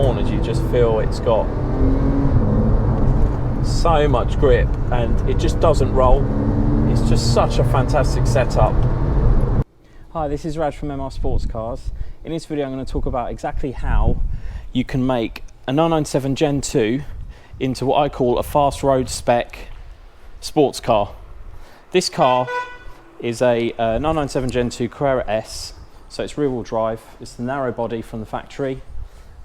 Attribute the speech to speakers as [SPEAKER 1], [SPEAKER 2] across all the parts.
[SPEAKER 1] corners, you just feel it's got so much grip and it just doesn't roll. It's just such a fantastic setup. Hi, this is Raj from MR Sportscars. In this video I'm going to talk about exactly how you can make a 997 Gen 2 into what I call a fast road spec sports car. This car is a 997 Gen 2 Carrera S, so it's rear wheel drive. It's the narrow body from the factory.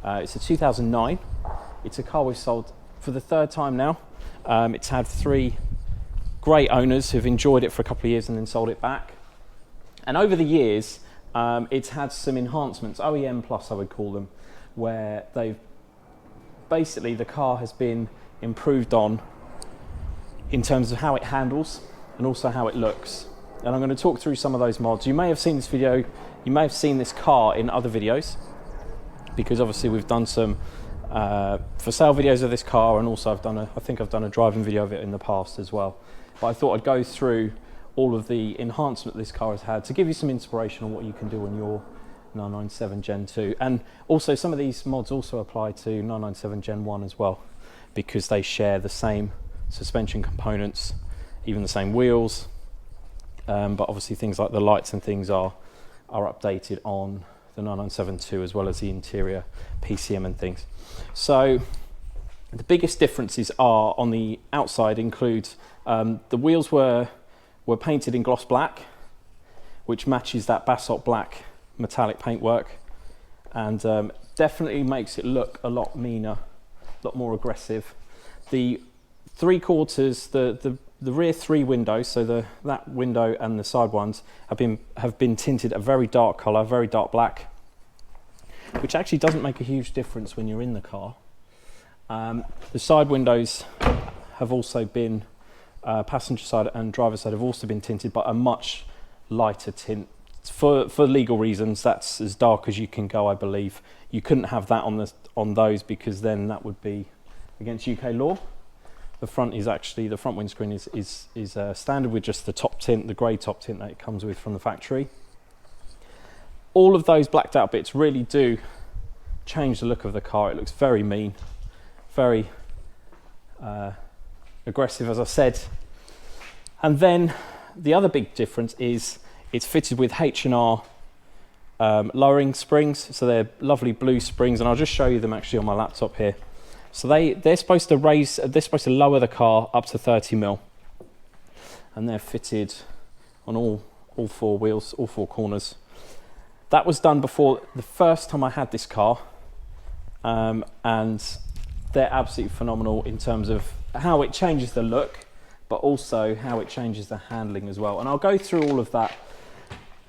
[SPEAKER 1] It's a 2009. It's a car we've sold for the third time now. It's had 3 great owners who've enjoyed it for a couple of years and then sold it back. And over the years, it's had some enhancements, OEM plus I would call them, where they've basically, the car has been improved on in terms of how it handles and also how it looks. And I'm going to talk through some of those mods. You may have seen this video, you may have seen this car in other videos, because obviously we've done some for sale videos of this car, and also I think I've done a driving video of it in the past as well. But I thought I'd go through all of the enhancement this car has had to give you some inspiration on what you can do on your 997 Gen 2. And also some of these mods also apply to 997 Gen 1 as well, because they share the same suspension components, even the same wheels, but obviously things like the lights and things are updated on the 997-2, as well as the interior PCM and things. So the biggest differences are on the outside include the wheels were painted in gloss black, which matches that basalt black metallic paintwork, and definitely makes it look a lot meaner, a lot more aggressive. The 3/4, the rear 3 windows, so that window and the side ones have been tinted a very dark colour, very dark black, which actually doesn't make a huge difference when you're in the car. The side windows have also been, passenger side and driver side have also been tinted, but a much lighter tint. For legal reasons, that's as dark as you can go, I believe. You couldn't have that on those, because then that would be against UK law. The front is actually, the front windscreen is standard with just the top tint, the grey top tint that it comes with from the factory. All of those blacked out bits really do change the look of the car. It looks very mean, very aggressive, as I said. And then the other big difference is it's fitted with H&R lowering springs. So they're lovely blue springs, and I'll just show you them actually on my laptop here. So they're supposed to lower the car up to 30 mil, and they're fitted on all 4 wheels, all 4 corners. That was done before the first time I had this car, and they're absolutely phenomenal in terms of how it changes the look, but also how it changes the handling as well. And I'll go through all of that,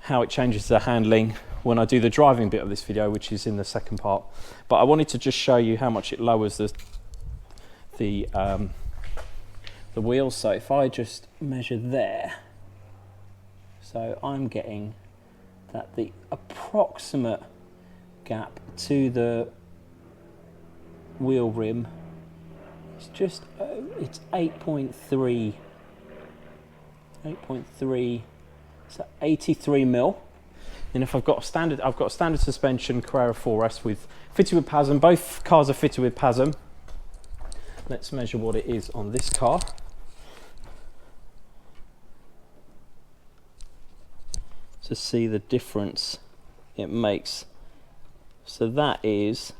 [SPEAKER 1] how it changes the handling, when I do the driving bit of this video, which is in the second part. But I wanted to just show you how much it lowers the wheels. So if I just measure there, so I'm getting that the approximate gap to the wheel rim is just it's 8.3, so 83 mil. And if I've got a standard suspension Carrera 4S fitted with PASM. Both cars are fitted with PASM. Let's measure what it is on this car. To see the difference it makes. So that is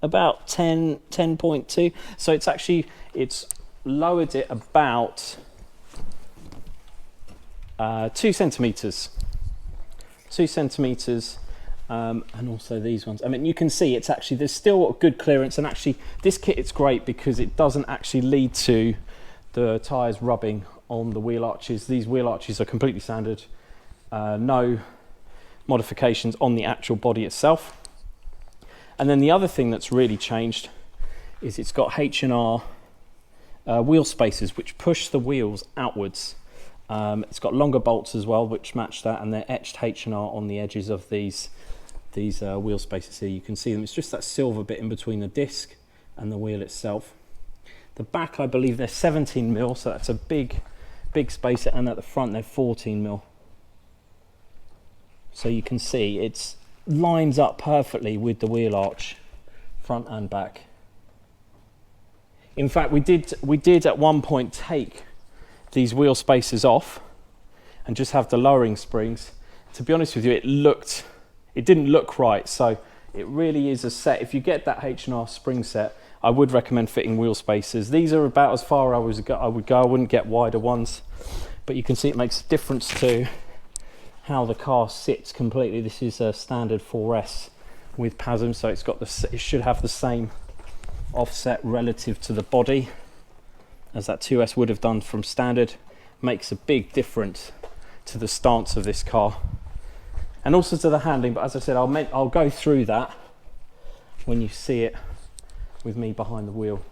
[SPEAKER 1] about 10.2. So it's lowered it about 2 centimeters. 2 centimeters, and also these ones. I mean, you can see it's actually, there's still good clearance, and actually this kit, it's great because it doesn't actually lead to the tyres rubbing on the wheel arches. These wheel arches are completely standard, no modifications on the actual body itself. And then the other thing that's really changed is it's got H&R wheel spacers, which push the wheels outwards. It's got longer bolts as well, which match that, and they're etched H&R on the edges of these wheel spacers here. You can see them. It's just that silver bit in between the disc and the wheel itself. The back, I believe they're 17 mil, so that's a big spacer, and at the front they're 14 mil. So you can see it lines up perfectly with the wheel arch front and back. In fact, we did at one point take these wheel spacers off and just have the lowering springs. To be honest with you, it didn't look right. So it really is a set. If you get that H&R spring set, I would recommend fitting wheel spacers. These are about as far I would go. I wouldn't get wider ones, but you can see it makes a difference to how the car sits completely. This is a standard 4S with PASM, so it should have the same offset relative to the body as that 2S would have done from standard. Makes a big difference to the stance of this car and also to the handling, but as I said, I'll go through that when you see it with me behind the wheel.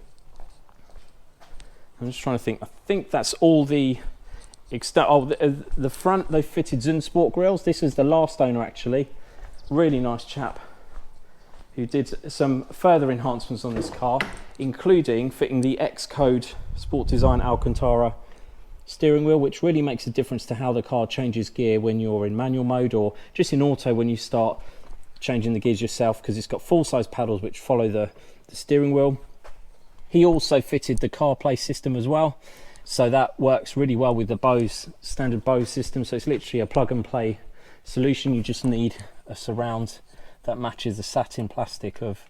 [SPEAKER 1] I'm just trying to think. I think that's all the the front. They fitted Zun Sport grills. This is the last owner, actually, really nice chap, who did some further enhancements on this car, including fitting the Xcode Sport Design Alcantara steering wheel, which really makes a difference to how the car changes gear when you're in manual mode or just in auto when you start changing the gears yourself, because it's got full-size paddles which follow the steering wheel. He also fitted the Carplay system as well, so that works really well with the standard Bose system. So it's literally a plug and play solution. You just need a surround that matches the satin plastic of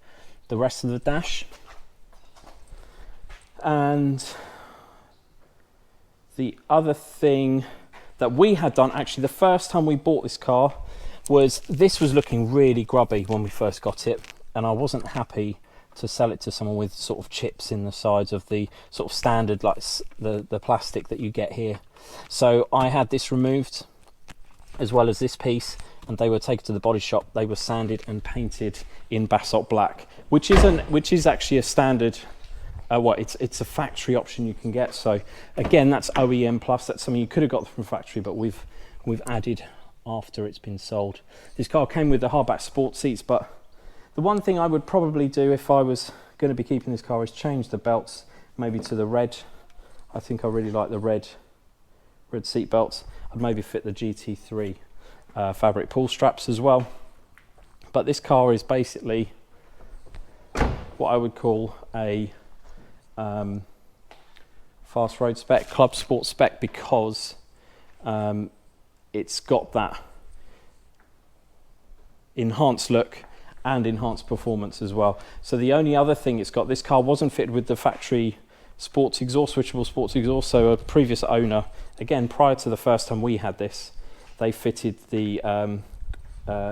[SPEAKER 1] the rest of the dash. And the other thing that we had done, actually the first time we bought this car, was this was looking really grubby when we first got it, and I wasn't happy to sell it to someone with sort of chips in the sides of the sort of standard, like the plastic that you get here. So I had this removed as well as this piece, and they were taken to the body shop. They were sanded and painted in basalt black, which is actually a standard. It's a factory option you can get. So again, that's OEM plus. That's something you could have got from factory, but we've added after it's been sold. This car came with the hardback sport seats, but the one thing I would probably do if I was going to be keeping this car is change the belts, maybe to the red. I think I really like the red seat belts. I'd maybe fit the GT3 fabric pull straps as well. But this car is basically what I would call a fast road spec, club sport spec, because it's got that enhanced look and enhanced performance as well. So the only other thing it's got, this car wasn't fitted with the factory sports exhaust, switchable sports exhaust. So a previous owner, again prior to the first time we had this, they fitted the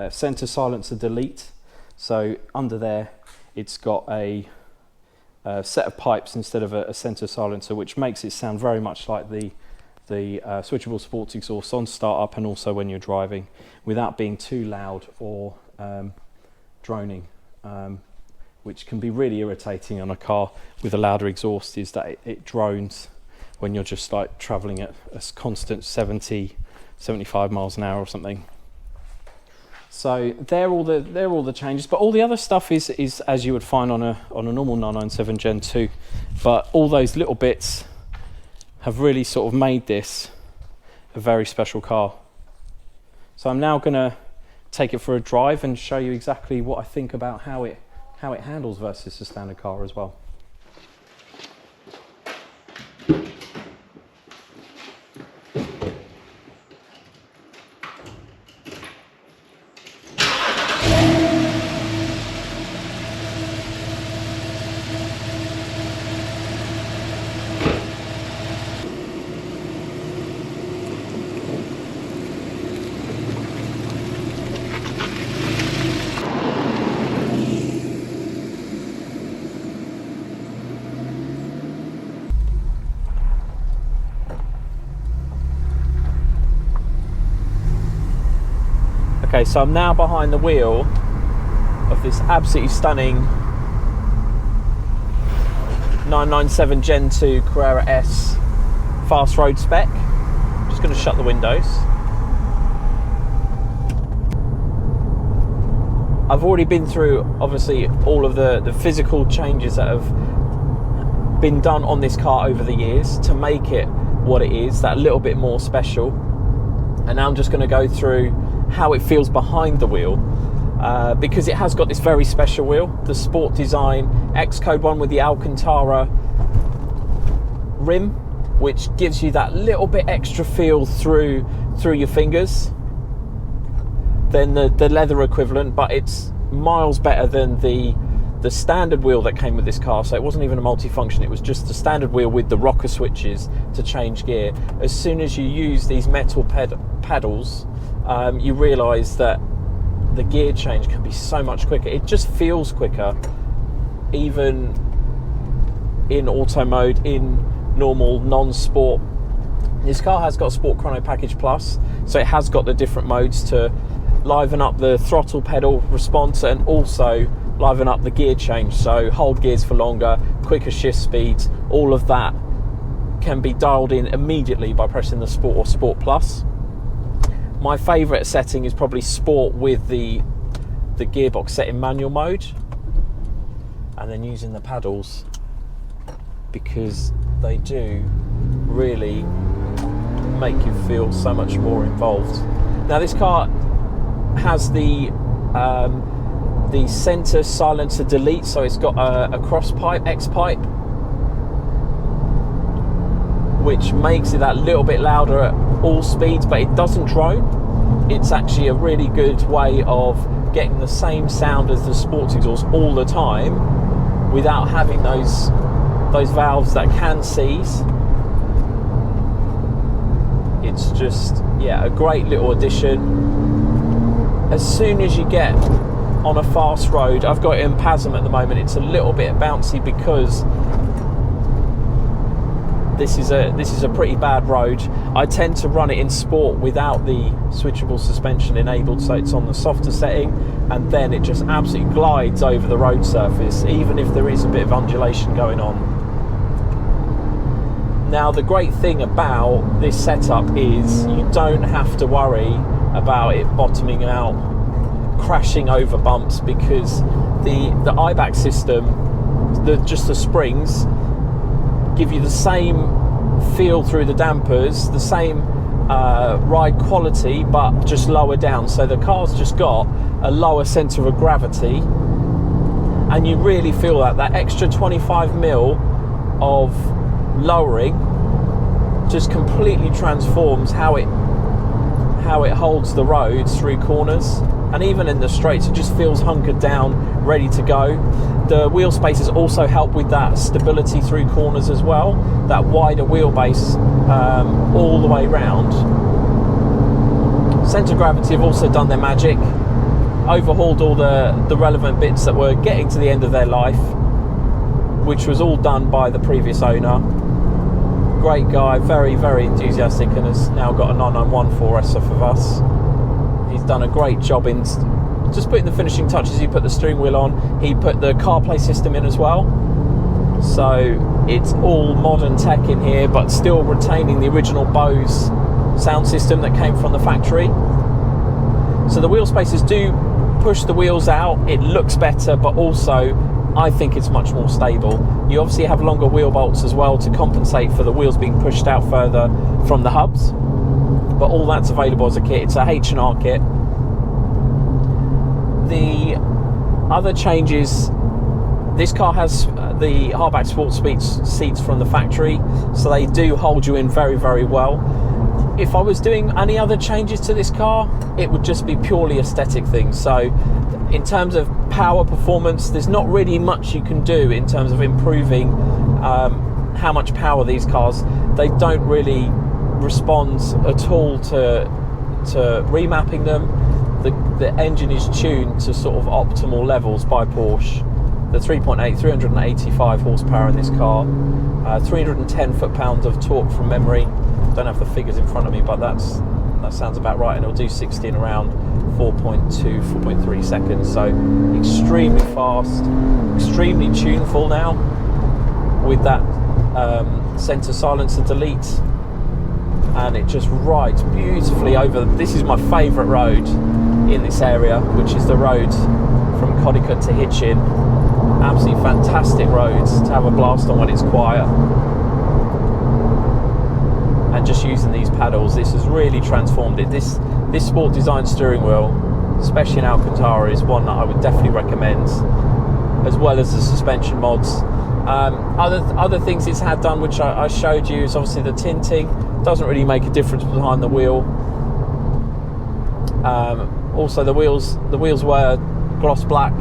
[SPEAKER 1] center silencer delete. So under there it's got a set of pipes instead of a center silencer, which makes it sound very much like the switchable sports exhaust on startup and also when you're driving, without being too loud or droning, which can be really irritating on a car with a louder exhaust, is that it drones when you're just like traveling at a constant 70-75 miles an hour or something. So they're all the changes, but all the other stuff is as you would find on a normal 997 Gen 2, but all those little bits have really sort of made this a very special car. So I'm now going to take it for a drive and show you exactly what I think about how it handles versus a standard car as well. Okay, so I'm now behind the wheel of this absolutely stunning 997 Gen 2 Carrera S fast road spec. I'm just going to shut the windows. I've already been through, obviously, all of the physical changes that have been done on this car over the years to make it what it is, that little bit more special. And now I'm just going to go through how it feels behind the wheel because it has got this very special wheel, the Sport Design X-Code one with the Alcantara rim, which gives you that little bit extra feel through your fingers than the leather equivalent, but it's miles better than the standard wheel that came with this car. So it wasn't even a multifunction, it was just the standard wheel with the rocker switches to change gear. As soon as you use these metal pedals, you realise that the gear change can be so much quicker. It just feels quicker, even in auto mode, in normal non-sport. This car has got a Sport Chrono Package Plus, so it has got the different modes to liven up the throttle pedal response and also liven up the gear change, so hold gears for longer, quicker shift speeds. All of that can be dialed in immediately by pressing the Sport or Sport Plus. My favourite setting is probably Sport with the gearbox set in manual mode, and then using the pedals, because they do really make you feel so much more involved. Now this car has the center silencer delete, so it's got a cross pipe, X pipe, which makes it that little bit louder at all speeds, but it doesn't drone. It's actually a really good way of getting the same sound as the sports exhaust all the time without having those valves that can seize. It's just, yeah, a great little addition. As soon as you get on a fast road, I've got it in PASM at the moment, it's a little bit bouncy because this is a pretty bad road. I tend to run it in sport without the switchable suspension enabled, so it's on the softer setting, and then it just absolutely glides over the road surface, even if there is a bit of undulation going on. Now the great thing about this setup is you don't have to worry about it bottoming out, crashing over bumps, because the IBAC system, just the springs, give you the same feel through the dampers, the same ride quality, but just lower down. So the car's just got a lower centre of gravity, and you really feel that extra 25mm of lowering just completely transforms how it holds the roads through corners, and even in the straights it just feels hunkered down, ready to go. The wheel spaces also help with that stability through corners as well, that wider wheelbase all the way round. Centre of gravity have also done their magic, overhauled all the relevant bits that were getting to the end of their life, which was all done by the previous owner. Great guy, very, very enthusiastic, and has now got a 991 4S off of us. He's done a great job in just putting the finishing touches. He put the steering wheel on, he put the Carplay system in as well. So it's all modern tech in here, but still retaining the original Bose sound system that came from the factory. So the wheel spaces do push the wheels out, it looks better, but also I think it's much more stable. You obviously have longer wheel bolts as well to compensate for the wheels being pushed out further from the hubs, but all that's available as a kit. It's a H&R kit. The other changes, this car has the hardback sports seats from the factory, so they do hold you in very, very well. If I was doing any other changes to this car, it would just be purely aesthetic things. So in terms of power performance, there's not really much you can do in terms of improving how much power these cars. They don't really respond at all to remapping them. The engine is tuned to sort of optimal levels by Porsche. The 3.8, 385 horsepower in this car, 310 foot-pounds of torque from memory. Don't have the figures in front of me, but that sounds about right, and it'll do 60 in around 4.2, 4.3 seconds. So extremely fast, extremely tuneful now with that center silencer delete, and it just rides beautifully over. This is my favourite road in this area, which is the road from Codicut to Hitchin. Absolutely fantastic roads to have a blast on when it's quiet. And just using these paddles, this has really transformed it. This sport design steering wheel especially in Alcantara, is one that I would definitely recommend, as well as the suspension mods. Other things it's had done, which I showed you, is obviously the tinting. Doesn't really make a difference behind the wheel. Also the wheels were gloss black,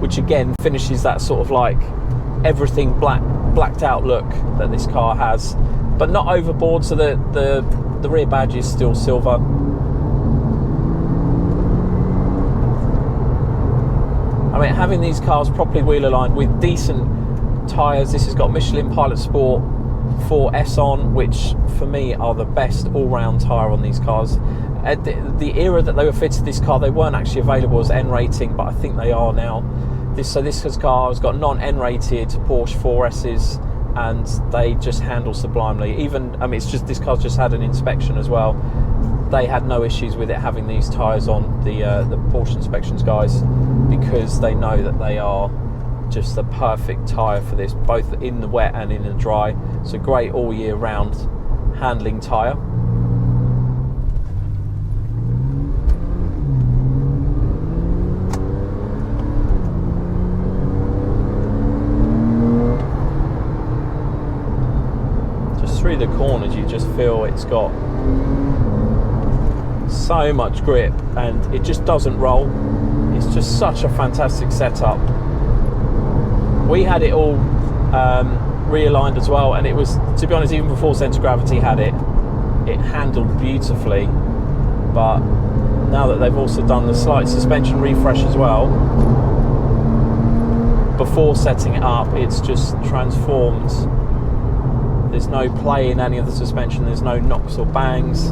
[SPEAKER 1] which again finishes that sort of like everything blacked out look that this car has, but not overboard, so the rear badge is still silver. I mean, having these cars properly wheel aligned with decent tyres, this has got Michelin Pilot Sport 4S on, which for me are the best all-round tyre on these cars. At the era that they were fitted this car, they weren't actually available as N rating, but I think they are now. This car has got non-N rated Porsche 4Ss, and they just handle sublimely. Even, I mean, it's just, this car's just had an inspection as well. They had no issues with it having these tyres on, the Porsche inspections guys, because they know that they are just the perfect tyre for this, both in the wet and in the dry. It's a great all year round handling tyre. Just through the corners you just feel it's got so much grip, and it just doesn't roll. It's just such a fantastic setup. We had it all realigned as well, and it was, to be honest, even before Centre Gravity had it, it handled beautifully. But now that they've also done the slight suspension refresh as well, before setting it up, it's just transformed. There's no play in any of the suspension, there's no knocks or bangs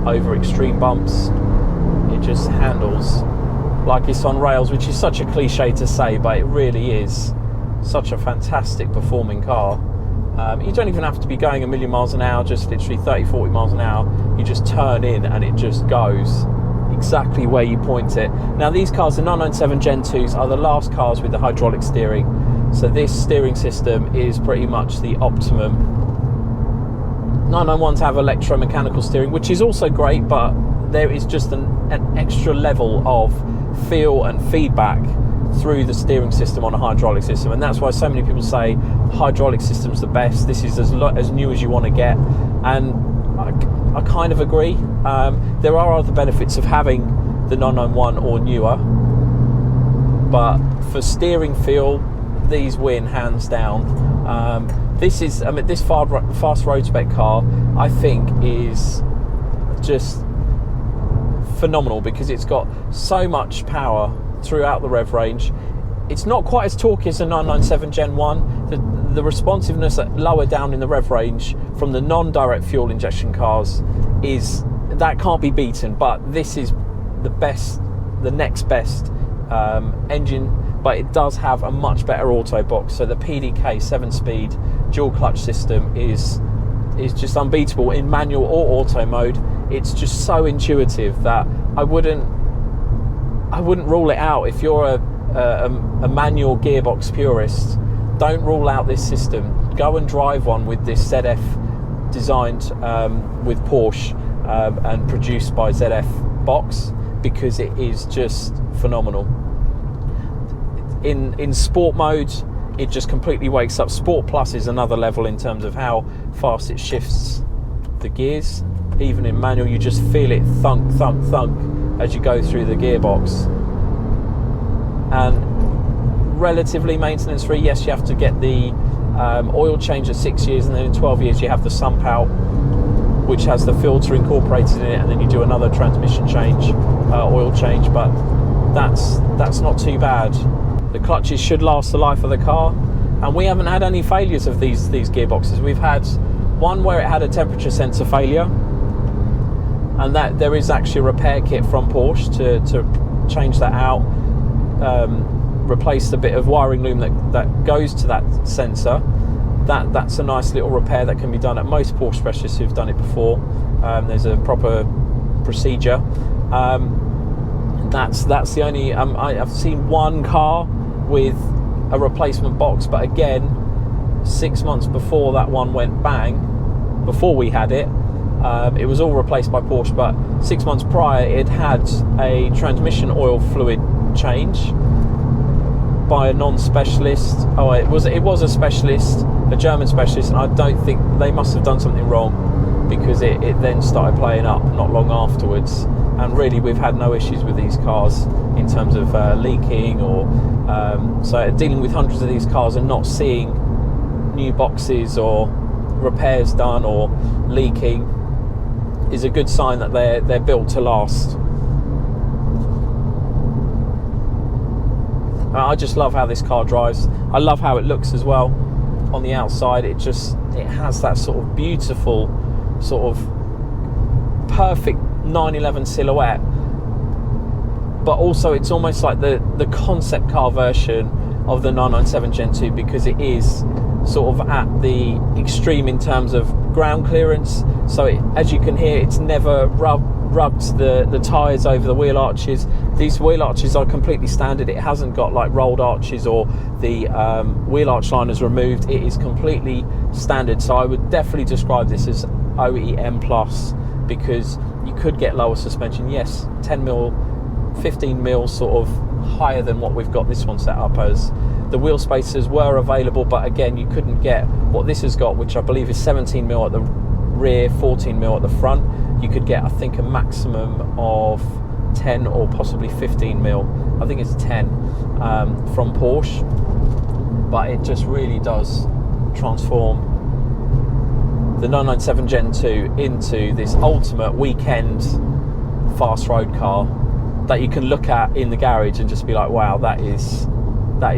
[SPEAKER 1] over extreme bumps. It just handles like it's on rails, which is such a cliche to say, but it really is such a fantastic performing car. You don't even have to be going 1,000,000 miles an hour, just literally 30-40 miles an hour. You just turn in and it just goes exactly where you point it. Now these cars, the 997 Gen 2s, are the last cars with the hydraulic steering, so this steering system is pretty much the optimum. 991s have electromechanical steering, which is also great, but there is just an extra level of feel and feedback through the steering system on a hydraulic system, and that's why so many people say hydraulic system's the best. This is as new as you want to get, and I kind of agree. There are other benefits of having the 991 or newer, but for steering feel, these win hands down. This is, I mean, this fast road spec car, I think, is just phenomenal because it's got so much power throughout the rev range. It's not quite as torquey as the 997 Gen 1. The responsiveness lower down in the rev range from the non-direct fuel injection cars that can't be beaten, but this is the next best engine, but it does have a much better auto box. So the PDK 7-speed dual clutch system is just unbeatable in manual or auto mode. It's just so intuitive that I wouldn't rule it out. If you're a manual gearbox purist, don't rule out this system. Go and drive one with this ZF designed with Porsche and produced by ZF box, because it is just phenomenal. In sport mode, it just completely wakes up. Sport Plus is another level in terms of how fast it shifts the gears. Even in manual, you just feel it thunk, thunk, thunk as you go through the gearbox. And relatively maintenance free. Yes, you have to get the oil change at 6 years, and then in 12 years you have the sump out, which has the filter incorporated in it, and then you do another transmission change, oil change, but that's not too bad. The clutches should last the life of the car, and we haven't had any failures of these gearboxes. We've had one where it had a temperature sensor failure, and that there is actually a repair kit from Porsche to change that out, replace the bit of wiring loom that goes to that sensor. That's a nice little repair that can be done at most Porsche specialists who've done it before. There's a proper procedure. That's the only. I've seen one car with a replacement box, but again, 6 months before that one went bang, before we had it, It was all replaced by Porsche, but 6 months prior it had a transmission oil fluid change by a non-specialist. Oh, it was a specialist, a German specialist, and I don't think they must have done something wrong, because it then started playing up not long afterwards. And really, we've had no issues with these cars in terms of leaking or so dealing with hundreds of these cars and not seeing new boxes or repairs done or leaking is a good sign that they're built to last. I just love how this car drives. I love how it looks as well on the outside. It has that sort of beautiful, sort of perfect 911 silhouette, but also it's almost like the concept car version of the 997 Gen 2, because it is sort of at the extreme in terms of ground clearance. So as you can hear, it's never rubbed the tyres over the wheel arches. These wheel arches are completely standard. It hasn't got like rolled arches or the wheel arch liners removed. It is completely standard. So I would definitely describe this as OEM plus, because you could get lower suspension. Yes, 10mm, 15mm sort of higher than what we've got this one set up as. The wheel spacers were available, but again, you couldn't get what this has got, which I believe is 17mm at the rear, 14mm at the front. You could get, I think, a maximum of 10 or possibly 15mm. I think it's 10 from Porsche, but it just really does transform the 997 Gen 2 into this ultimate weekend fast road car that you can look at in the garage and just be like, wow, that is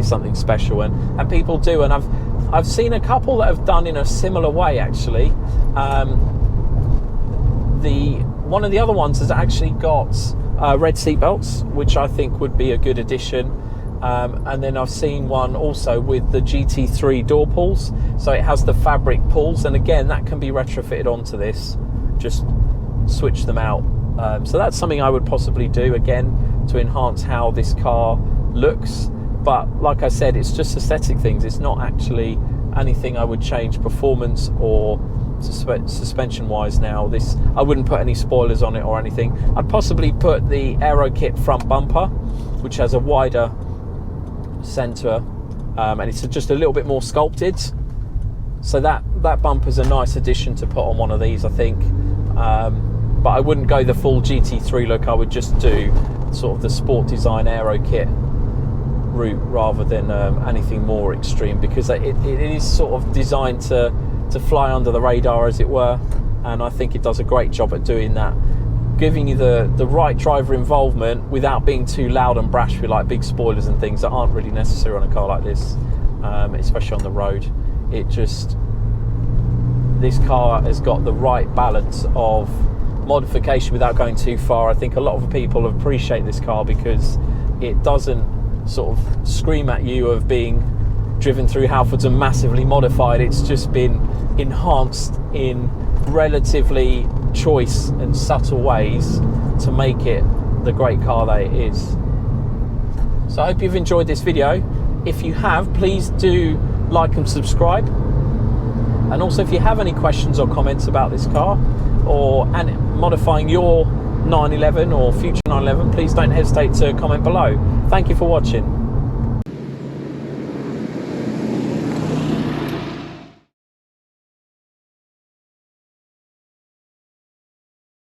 [SPEAKER 1] something special. And people do, and I've seen a couple that have done in a similar way actually. One of the other ones has actually got red seat belts, which I think would be a good addition. And then I've seen one also with the GT3 door pulls, so it has the fabric pulls, and again that can be retrofitted onto this, just switch them out. So that's something I would possibly do again to enhance how this car looks. But like I said, it's just aesthetic things. It's not actually anything I would change performance or suspension wise. Now this, I wouldn't put any spoilers on it or anything. I'd possibly put the Aero Kit front bumper, which has a wider center, and it's just a little bit more sculpted, so that bumper's a nice addition to put on one of these, I think. But I wouldn't go the full GT3 look. I would just do sort of the Sport Design Aero Kit route rather than anything more extreme, because it is sort of designed to fly under the radar, as it were, and I think it does a great job at doing that, giving you the right driver involvement without being too loud and brash with like big spoilers and things that aren't really necessary on a car like this, especially on the road. This car has got the right balance of modification without going too far. I think a lot of people appreciate this car because it doesn't sort of scream at you of being driven through Halfords and massively modified. It's just been enhanced in relatively choice and subtle ways to make it the great car that it is. So I hope you've enjoyed this video. If you have, please do like and subscribe. And also, if you have any questions or comments about this car or modifying your 911 or future 911, please don't hesitate to comment below. Thank you for watching.